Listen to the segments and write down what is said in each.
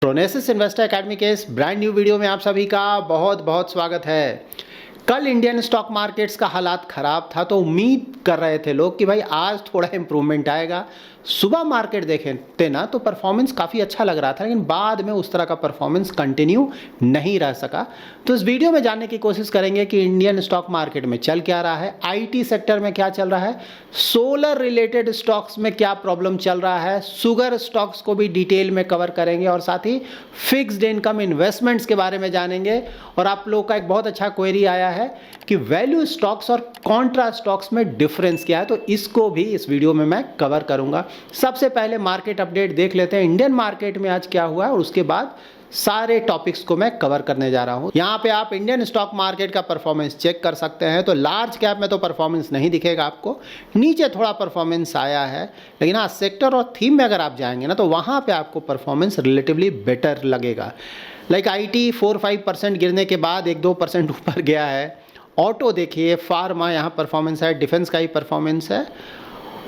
प्रोनेसिस investor academy के इस brand new video में आप सभी का बहुत बहुत स्वागत है। कल इंडियन स्टॉक मार्केट्स का हालात खराब था तो उम्मीद कर रहे थे लोग कि भाई आज थोड़ा इंप्रूवमेंट आएगा। सुबह मार्केट देखे ना तो परफॉर्मेंस काफ़ी अच्छा लग रहा था, लेकिन बाद में उस तरह का परफॉर्मेंस कंटिन्यू नहीं रह सका। तो इस वीडियो में जानने की कोशिश करेंगे कि इंडियन स्टॉक मार्केट में चल क्या रहा है, आईटी सेक्टर में क्या चल रहा है, सोलर रिलेटेड स्टॉक्स में क्या प्रॉब्लम चल रहा है, शुगर स्टॉक्स को भी डिटेल में कवर करेंगे और साथ ही फिक्स्ड इनकम इन्वेस्टमेंट्स के बारे में जानेंगे। और आप लोगों का एक बहुत अच्छा क्वेरी आया है कि वैल्यू स्टॉक्स और कॉन्ट्रा स्टॉक्स में डिफरेंस क्या है, तो इसको भी इस वीडियो में मैं कवर करूंगा। सबसे पहले मार्केट अपडेट देख लेते हैं, इंडियन मार्केट में आज क्या हुआ है, और उसके बाद सारे टॉपिक्स को मैं कवर करने जा रहा हूं। यहां पे आप इंडियन स्टॉक मार्केट का परफॉर्मेंस चेक कर सकते हैं। तो लार्ज कैप में तो परफॉर्मेंस नहीं दिखेगा आपको, नीचे थोड़ा परफॉर्मेंस आया है, लेकिन हाँ सेक्टर और थीम में अगर आप जाएंगे ना तो वहां पे आपको परफॉर्मेंस रिलेटिवली बेटर लगेगा। लाइक आईटी 4-5% गिरने के बाद 1-2% ऊपर गया है। ऑटो देखिए, फार्मा यहाँ परफॉर्मेंस है, डिफेंस का ही परफॉर्मेंस है,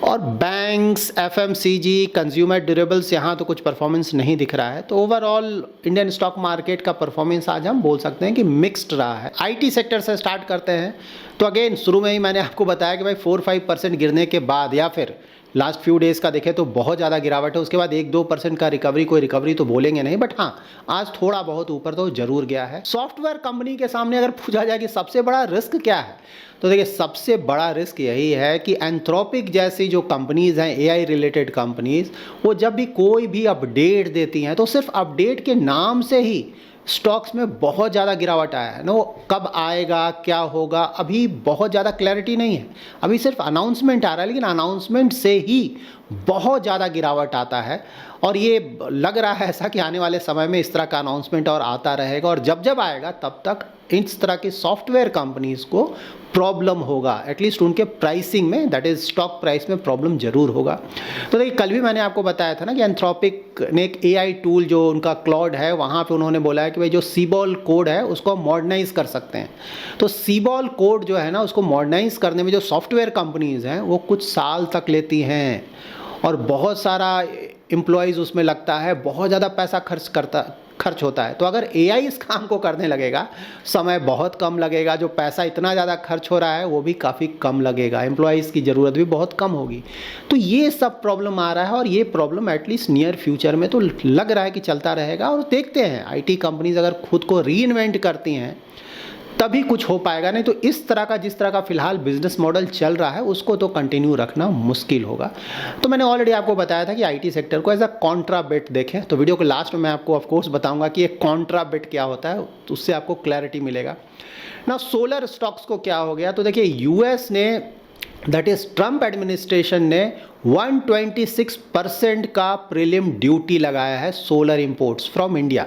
और बैंक्स, एफएमसीजी, कंज्यूमर ड्यूरेबल्स यहाँ तो कुछ परफॉर्मेंस नहीं दिख रहा है। तो ओवरऑल इंडियन स्टॉक मार्केट का परफॉर्मेंस आज हम बोल सकते हैं कि मिक्स्ड रहा है। आईटी सेक्टर से स्टार्ट करते हैं। तो अगेन शुरू में ही मैंने आपको बताया कि भाई 4-5% गिरने के बाद या फिर लास्ट फ्यू डेज़ का देखें तो बहुत ज़्यादा गिरावट है, उसके बाद 1-2% का रिकवरी, कोई रिकवरी तो बोलेंगे नहीं, बट हाँ आज थोड़ा बहुत ऊपर तो जरूर गया है। सॉफ्टवेयर कंपनी के सामने अगर पूछा जाए कि सबसे बड़ा रिस्क क्या है, तो देखिए सबसे बड़ा रिस्क यही है कि एंथ्रोपिक जैसी जो कंपनीज़ हैं, एआई रिलेटेड कंपनीज़, वो जब भी कोई भी अपडेट देती हैं तो सिर्फ अपडेट के नाम से ही स्टॉक्स में बहुत ज़्यादा गिरावट आया है। नो कब आएगा, क्या होगा, अभी बहुत ज़्यादा क्लैरिटी नहीं है। अभी सिर्फ अनाउंसमेंट आ रहा है, लेकिन अनाउंसमेंट से ही बहुत ज़्यादा गिरावट आता है। और ये लग रहा है ऐसा कि आने वाले समय में इस तरह का अनाउंसमेंट और आता रहेगा, और जब जब आएगा तब तक इस तरह की सॉफ्टवेयर कंपनीज़ को प्रॉब्लम होगा, एटलीस्ट उनके प्राइसिंग में, दैट इज स्टॉक प्राइस में प्रॉब्लम जरूर होगा। तो देखिए कल भी मैंने आपको बताया था ना कि एंथ्रोपिक ने एक एआई टूल जो उनका क्लॉड है, वहाँ पे उन्होंने बोला है कि भाई जो सीबॉल कोड है उसको मॉडर्नाइज कर सकते हैं। तो सीबॉल कोड जो है ना उसको मॉडर्नाइज करने में जो सॉफ्टवेयर कंपनीज़ हैं वो कुछ साल तक लेती हैं, और बहुत सारा एम्प्लॉयज़ उसमें लगता है, बहुत ज़्यादा पैसा खर्च होता है। तो अगर एआई इस काम को करने लगेगा, समय बहुत कम लगेगा, जो पैसा इतना ज़्यादा खर्च हो रहा है वो भी काफ़ी कम लगेगा, एम्प्लॉयज़ की ज़रूरत भी बहुत कम होगी। तो ये सब प्रॉब्लम आ रहा है, और ये प्रॉब्लम एटलीस्ट नियर फ्यूचर में तो लग रहा है कि चलता रहेगा। और देखते हैं आईटी कंपनीज अगर खुद को री इन्वेंट करती हैं तभी कुछ हो पाएगा, नहीं तो इस तरह का जिस तरह का फिलहाल बिजनेस मॉडल चल रहा है उसको तो कंटिन्यू रखना मुश्किल होगा। तो मैंने ऑलरेडी आपको बताया था कि आईटी सेक्टर को एज अ कॉन्ट्रा बेट देखें। तो वीडियो के लास्ट में मैं आपको ऑफ कोर्स बताऊंगा कि एक कॉन्ट्रा बेट क्या होता है, तो उससे आपको क्लैरिटी मिलेगा ना। सोलर स्टॉक्स को क्या हो गया, तो देखिए यूएस ने, दैट इज ट्रंप एडमिनिस्ट्रेशन ने 126% का प्रीलिम ड्यूटी लगाया है सोलर इंपोर्ट्स फ्रॉम इंडिया।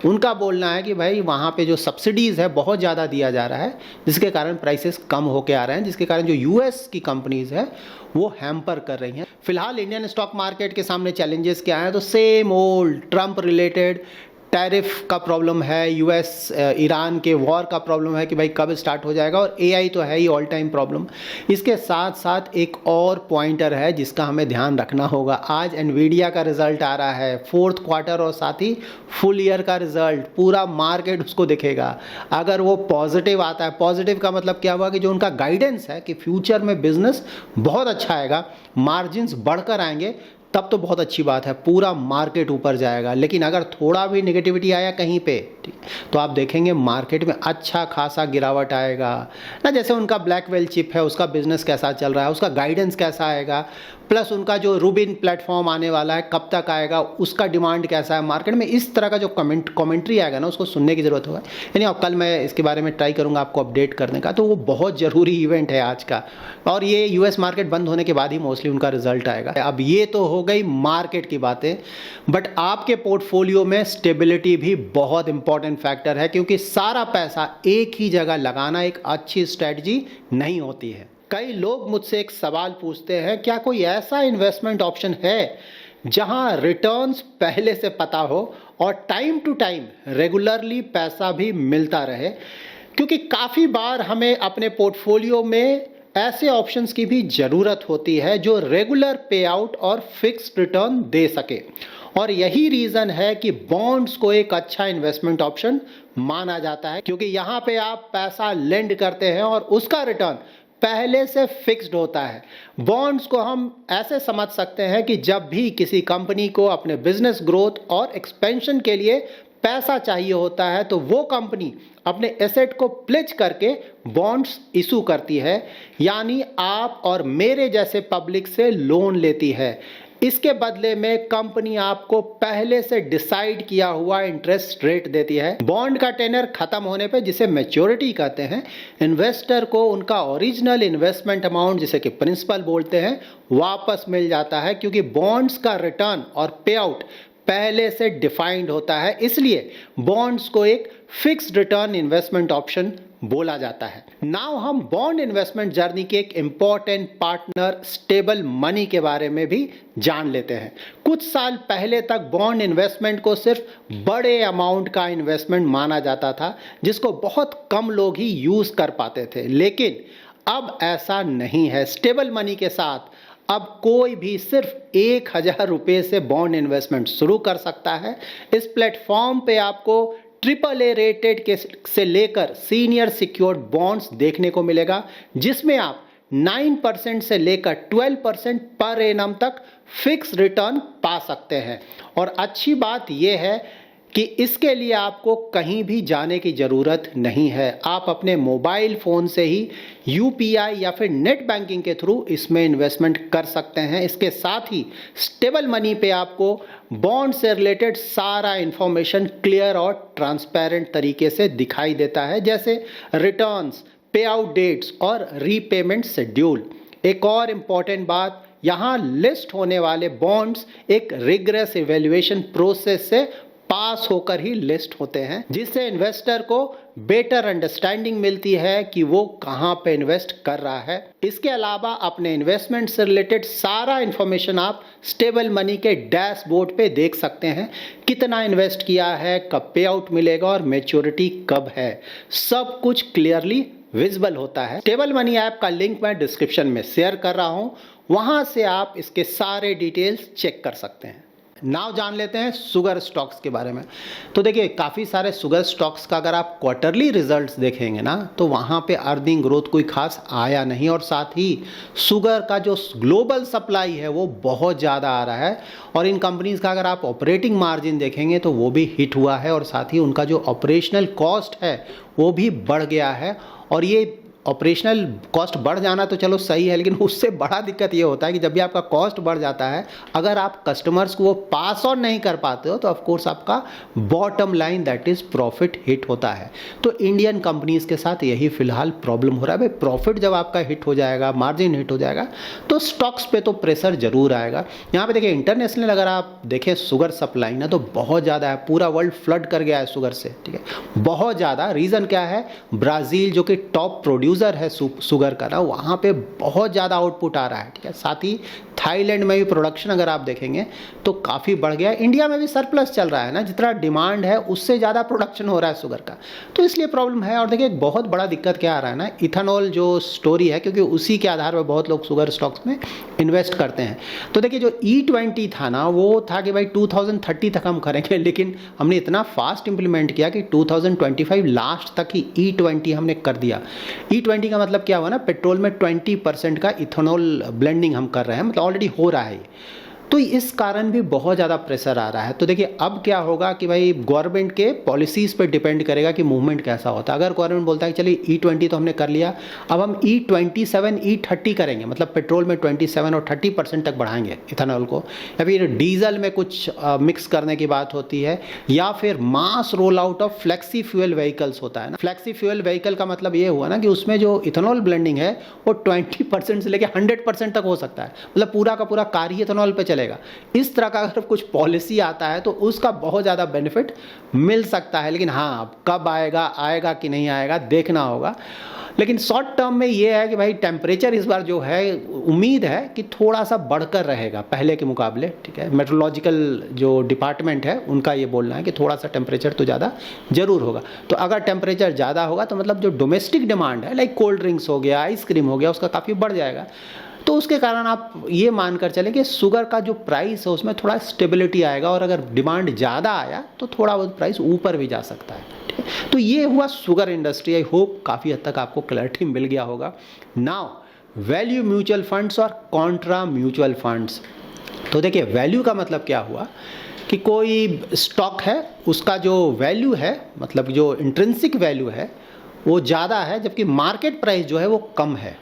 उनका बोलना है कि भाई वहाँ पे जो सब्सिडीज़ है बहुत ज़्यादा दिया जा रहा है, जिसके कारण प्राइसेस कम होके आ रहे हैं, जिसके कारण जो यूएस की कंपनीज़ है वो हैम्पर कर रही हैं। फिलहाल इंडियन स्टॉक मार्केट के सामने चैलेंजेस क्या हैं, तो same old Trump related tariff का प्रॉब्लम है, यूएस ईरान के वॉर का प्रॉब्लम है कि भाई कब स्टार्ट हो जाएगा, और एआई तो है ही ऑल टाइम प्रॉब्लम। इसके साथ साथ एक और पॉइंटर है जिसका हमें ध्यान रखना होगा। आज एनवीडिया का रिजल्ट आ रहा है, फोर्थ क्वार्टर और साथ ही फुल ईयर का रिजल्ट, पूरा मार्केट उसको देखेगा। अगर वो पॉजिटिव आता है, पॉजिटिव का मतलब क्या हुआ कि जो उनका गाइडेंस है कि फ्यूचर में बिजनेस बहुत अच्छा आएगा, मार्जिन्स बढ़कर आएंगे, तब तो बहुत अच्छी बात है, पूरा मार्केट ऊपर जाएगा। लेकिन अगर थोड़ा भी नेगेटिविटी आया कहीं पे, तो आप देखेंगे मार्केट में अच्छा खासा गिरावट आएगा ना। जैसे उनका ब्लैकवेल चिप है, उसका बिजनेस कैसा चल रहा है, उसका गाइडेंस कैसा आएगा, प्लस उनका जो रूबिन प्लेटफॉर्म आने वाला है कब तक आएगा, उसका डिमांड कैसा है मार्केट में, इस तरह का जो कमेंट्री आएगा ना उसको सुनने की ज़रूरत होगा। यानी अब कल मैं इसके बारे में ट्राई करूँगा आपको अपडेट करने का। तो वो बहुत ज़रूरी इवेंट है आज का, और ये यूएस मार्केट बंद होने के बाद ही मोस्टली उनका रिजल्ट आएगा। अब ये तो हो गई मार्केट की बातें, बट आपके पोर्टफोलियो में स्टेबिलिटी भी बहुत इंपॉर्टेंट फैक्टर है, क्योंकि सारा पैसा एक ही जगह लगाना एक अच्छी स्ट्रेटजी नहीं होती है। कई लोग मुझसे एक सवाल पूछते हैं, क्या कोई ऐसा इन्वेस्टमेंट ऑप्शन है जहां रिटर्न्स पहले से पता हो और टाइम टू टाइम रेगुलरली पैसा भी मिलता रहे? क्योंकि काफ़ी बार हमें अपने पोर्टफोलियो में ऐसे ऑप्शंस की भी ज़रूरत होती है जो रेगुलर पे आउट और फिक्स्ड रिटर्न दे सके। और यही रीज़न है कि बॉन्ड्स को एक अच्छा इन्वेस्टमेंट ऑप्शन माना जाता है, क्योंकि यहाँ पे आप पैसा लेंड करते हैं और उसका रिटर्न पहले से फिक्स्ड होता है। बॉन्ड्स को हम ऐसे समझ सकते हैं कि जब भी किसी कंपनी को अपने बिजनेस ग्रोथ और एक्सपेंशन के लिए पैसा चाहिए होता है तो वो कंपनी अपने एसेट को प्लेज करके बॉन्ड्स इशू करती है, यानी आप और मेरे जैसे पब्लिक से लोन लेती है। इसके बदले में कंपनी आपको पहले से डिसाइड किया हुआ इंटरेस्ट रेट देती है। बॉन्ड का टेनर खत्म होने पे, जिसे मैच्योरिटी कहते हैं, इन्वेस्टर को उनका ओरिजिनल इन्वेस्टमेंट अमाउंट, जिसे कि प्रिंसिपल बोलते हैं, वापस मिल जाता है, क्योंकि बॉन्ड्स का रिटर्न और पे आउट पहले से डिफाइंड होता है। इसलिए बॉन्ड्स को एक फिक्स्ड रिटर्न इन्वेस्टमेंट ऑप्शन बोला जाता है। नाउ हम बॉन्ड इन्वेस्टमेंट जर्नी के एक इंपॉर्टेंट पार्टनर स्टेबल मनी के बारे में भी जान लेते हैं। कुछ साल पहले तक बॉन्ड इन्वेस्टमेंट को सिर्फ बड़े अमाउंट का इन्वेस्टमेंट माना जाता था, जिसको बहुत कम लोग ही यूज कर पाते थे। लेकिन अब ऐसा नहीं है। स्टेबल मनी के साथ अब कोई भी सिर्फ 1,000 रुपये से बॉन्ड इन्वेस्टमेंट शुरू कर सकता है। इस प्लेटफॉर्म पे आपको AAA रेटेड के से लेकर सीनियर सिक्योर्ड बॉन्ड्स देखने को मिलेगा, जिसमें आप 9% से लेकर 12% पर एनम तक फिक्स रिटर्न पा सकते हैं। और अच्छी बात यह है कि इसके लिए आपको कहीं भी जाने की ज़रूरत नहीं है। आप अपने मोबाइल फ़ोन से ही UPI या फिर नेट बैंकिंग के थ्रू इसमें इन्वेस्टमेंट कर सकते हैं। इसके साथ ही स्टेबल मनी पे आपको बॉन्ड से रिलेटेड सारा इंफॉर्मेशन क्लियर और ट्रांसपेरेंट तरीके से दिखाई देता है, जैसे रिटर्न्स, पे आउट डेट्स और रीपेमेंट शेड्यूल। एक और इम्पॉर्टेंट बात, यहाँ लिस्ट होने वाले बॉन्ड्स एक रिगरस इवैल्यूएशन प्रोसेस से पास होकर ही लिस्ट होते हैं, जिससे इन्वेस्टर को बेटर अंडरस्टैंडिंग मिलती है कि वो कहां पे इन्वेस्ट कर रहा है। इसके अलावा अपने इन्वेस्टमेंट से रिलेटेड सारा इंफॉर्मेशन आप स्टेबल मनी के डैशबोर्ड पे देख सकते हैं। कितना इन्वेस्ट किया है, कब पे आउट मिलेगा और मैच्योरिटी कब है, सब कुछ क्लियरली विजिबल होता है। स्टेबल मनी ऐप का लिंक मैं डिस्क्रिप्शन में शेयर कर रहा हूं, वहां से आप इसके सारे डिटेल्स चेक कर सकते हैं। नाउ जान लेते हैं शुगर स्टॉक्स के बारे में। तो देखिए, काफ़ी सारे शुगर स्टॉक्स का अगर आप क्वार्टरली रिजल्ट्स देखेंगे ना, तो वहाँ पे अर्निंग ग्रोथ कोई खास आया नहीं, और साथ ही शुगर का जो ग्लोबल सप्लाई है वो बहुत ज़्यादा आ रहा है। और इन कंपनीज़ का अगर आप ऑपरेटिंग मार्जिन देखेंगे तो वो भी हिट हुआ है, और साथ ही उनका जो ऑपरेशनल कॉस्ट है वो भी बढ़ गया है। और ये ऑपरेशनल कॉस्ट बढ़ जाना तो चलो सही है, लेकिन उससे बड़ा दिक्कत ये होता है कि जब भी आपका कॉस्ट बढ़ जाता है, अगर आप कस्टमर्स को वो पास ऑन नहीं कर पाते हो, तो ऑफ कोर्स आपका bottom line that is profit hit होता है। तो इंडियन कंपनीज के साथ यही फिलहाल प्रॉब्लम हो रहा है। भाई, प्रॉफिट जब आपका हिट हो जाएगा, मार्जिन हिट हो जाएगा, तो स्टॉक्स पे तो प्रेशर जरूर आएगा। यहाँ पे देखिए, इंटरनेशनल अगर आप देखें शुगर सप्लाई ना, तो बहुत ज़्यादा है। पूरा वर्ल्ड फ्लड कर गया है शुगर से, ठीक है, बहुत ज़्यादा। रीज़न क्या है? ब्राज़ील जो कि टॉप प्रोड्यूसर है शुगर का ना, वहाँ पे बहुत ज़्यादा आउटपुट आ रहा है, ठीक है। साथ ही थाईलैंड में भी प्रोडक्शन अगर आप देखेंगे तो काफ़ी बढ़ गया है। इंडिया में भी सरप्लस चल रहा है ना, जितना डिमांड है उससे ज़्यादा प्रोडक्शन हो रहा है शुगर का, तो इसलिए प्रॉब्लम है। और देखिए, एक बहुत बड़ा दिक्कत क्या आ रहा है ना, इथेनॉल जो स्टोरी है, क्योंकि उसी के आधार पर बहुत लोग शुगर स्टॉक्स में इन्वेस्ट करते हैं। तो देखिए, जो E20 था ना, वो था कि भाई 2030 तक हम करेंगे, लेकिन हमने इतना फास्ट इंप्लीमेंट किया कि 2025 लास्ट तक ही E20 हमने कर दिया। E20 का मतलब क्या हुआ ना, पेट्रोल में 20% का इथेनॉल ब्लेंडिंग हम कर रहे हैं, मतलब ऑलरेडी हो रहा है। तो इस कारण भी बहुत ज़्यादा प्रेशर आ रहा है। तो देखिए, अब क्या होगा कि भाई गवर्नमेंट के पॉलिसीज़ पे डिपेंड करेगा कि मूवमेंट कैसा होता है। अगर गवर्नमेंट बोलता है कि चलिए E20 तो हमने कर लिया, अब हम E27 E30 करेंगे, मतलब पेट्रोल में 27 और 30% तक बढ़ाएंगे इथेनॉल को, या फिर डीजल में कुछ मिक्स करने की बात होती है, या फिर mass roll out of flexi fuel vehicles होता है ना। फ्लेक्सी फ्यूल व्हीकल का मतलब ये हुआ ना कि उसमें जो इथेनॉल ब्लेंडिंग है वो 20% से लेकर 100% तक हो सकता है, मतलब पूरा का पूरा कार ही इथेनॉल पे चलेगा। इस तरह का अगर कुछ पॉलिसी आता है तो उसका बहुत ज़्यादा बेनिफिट मिल सकता है, लेकिन हाँ अब कब आएगा, आएगा कि नहीं आएगा देखना होगा। लेकिन शॉर्ट टर्म में ये है कि भाई टेम्परेचर इस बार जो है उम्मीद है कि थोड़ा सा बढ़कर रहेगा पहले के मुकाबले, ठीक है। मेट्रोलॉजिकल जो डिपार्टमेंट है उनका ये बोलना है कि थोड़ा सा टेम्परेचर तो ज़्यादा ज़रूर होगा। तो अगर टेम्परेचर ज़्यादा होगा तो मतलब जो डोमेस्टिक डिमांड है लाइक कोल्ड ड्रिंक्स हो गया, आइसक्रीम हो गया, उसका काफ़ी बढ़ जाएगा। तो उसके कारण आप ये मानकर चलें कि शुगर का जो प्राइस है उसमें थोड़ा स्टेबिलिटी आएगा, और अगर डिमांड ज़्यादा आया तो थोड़ा बहुत प्राइस ऊपर भी जा सकता है, ठीक है। तो ये हुआ शुगर इंडस्ट्री। आई होप काफ़ी हद तक आपको क्लैरिटी मिल गया होगा। नाउ वैल्यू म्यूचुअल फंड्स और कॉन्ट्रा म्यूचुअल फंड्स। तो देखिए वैल्यू का मतलब क्या हुआ कि कोई स्टॉक है उसका जो वैल्यू है, मतलब जो इंट्रिंसिक वैल्यू है वो ज़्यादा है जबकि मार्केट प्राइस जो है वो कम है।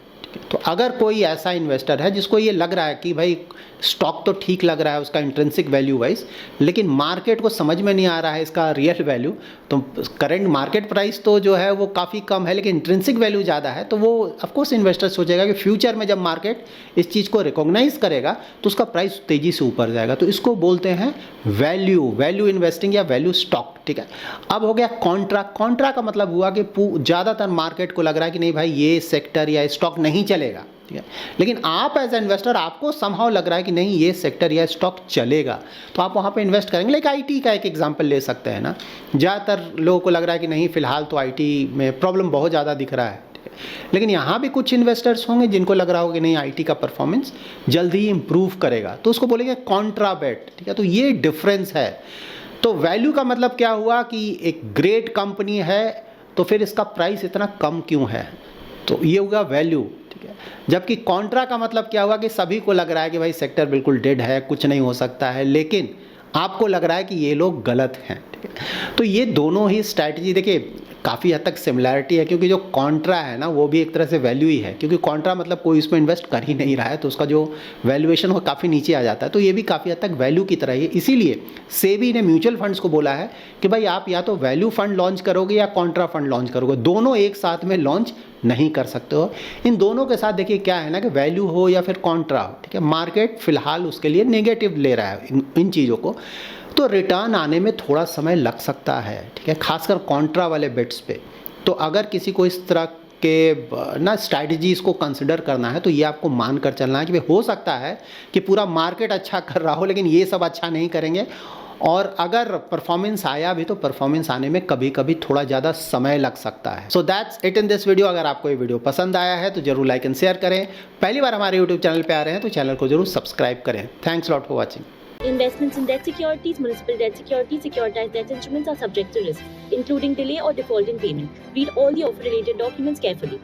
तो अगर कोई ऐसा इन्वेस्टर है जिसको ये लग रहा है कि भाई स्टॉक तो ठीक लग रहा है उसका इंट्रिंसिक वैल्यू वाइज, लेकिन मार्केट को समझ में नहीं आ रहा है इसका रियल वैल्यू, तो करंट मार्केट प्राइस तो जो है वो काफ़ी कम है लेकिन इंट्रिंसिक वैल्यू ज़्यादा है, तो वो ऑफकोर्स इन्वेस्टर सोचेगा कि फ्यूचर में जब मार्केट इस चीज़ को रिकॉग्नाइज करेगा तो उसका प्राइस तेज़ी से ऊपर जाएगा। तो इसको बोलते हैं वैल्यू इन्वेस्टिंग या वैल्यू स्टॉक, ठीक है। अब हो गया कॉन्ट्रा का मतलब हुआ कि ज़्यादातर मार्केट को लग रहा है कि नहीं भाई ये सेक्टर या स्टॉक नहीं चलेगा, ठीक है, लेकिन आप एज ए इन्वेस्टर आपको समहाउ लग रहा है कि नहीं ये सेक्टर या स्टॉक चलेगा, तो आप वहाँ पे इन्वेस्ट करेंगे। लाइक आईटी का एक एग्जांपल ले सकते हैं ना, ज़्यादातर लोगों को लग रहा है कि नहीं फिलहाल तो आईटी में प्रॉब्लम बहुत ज़्यादा दिख रहा है, लेकिन यहाँ भी कुछ इन्वेस्टर्स होंगे जिनको लग रहा होगा कि नहीं आईटी का परफॉर्मेंस जल्दी ही इंप्रूव करेगा, तो उसको बोलेंगे कॉन्ट्रा बेट, ठीक है। तो ये डिफरेंस है। तो वैल्यू का मतलब क्या हुआ कि एक ग्रेट कंपनी है तो फिर इसका प्राइस इतना कम क्यों है, तो ये होगा वैल्यू, ठीक है। जबकि कॉन्ट्रा का मतलब क्या हुआ कि सभी को लग रहा है कि भाई सेक्टर बिल्कुल डेड है, कुछ नहीं हो सकता है, लेकिन आपको लग रहा है कि ये लोग गलत हैं, ठीक है। तो ये दोनों ही स्ट्रैटेजी देखिए काफ़ी हद तक सिमिलैरिटी है, क्योंकि जो कॉन्ट्रा है ना वो भी एक तरह से वैल्यू ही है, क्योंकि कॉन्ट्रा मतलब कोई इसमें इन्वेस्ट कर ही नहीं रहा है तो उसका जो वैल्यूएशन वो काफ़ी नीचे आ जाता है, तो ये भी काफ़ी हद तक वैल्यू की तरह ही है। इसीलिए सेबी ने म्यूचुअल फंड्स को बोला है कि भाई आप या तो वैल्यू फंड लॉन्च करोगे या कॉन्ट्रा फंड लॉन्च करोगे, दोनों एक साथ में लॉन्च नहीं कर सकते हो। इन दोनों के साथ देखिए क्या है ना कि वैल्यू हो या फिर कॉन्ट्रा हो, ठीक है, मार्केट फिलहाल उसके लिए नेगेटिव ले रहा है इन चीज़ों को, तो रिटर्न आने में थोड़ा समय लग सकता है, ठीक है, खासकर कॉन्ट्रा वाले बेट्स पे। तो अगर किसी को इस तरह के ना स्ट्रैटेजीज़ को कंसिडर करना है तो ये आपको मान कर चलना है कि भाई हो सकता है कि पूरा मार्केट अच्छा कर रहा हो लेकिन ये सब अच्छा नहीं करेंगे, और अगर परफॉर्मेंस आया भी तो परफॉर्मेंस आने में कभी कभी थोड़ा ज़्यादा समय लग सकता है। So that's it in this video. अगर आपको ये वीडियो पसंद आया है तो जरूर लाइक एंड शेयर करें। पहली बार हमारे यूट्यूब चैनल पे आ रहे हैं तो चैनल को जरूर सब्सक्राइब करें। Thanks lot for watching. Investments in debt securities, municipal debt securities, securitized debt instruments are subject to risk, including delay or default in payment. Read all the offer-related documents carefully.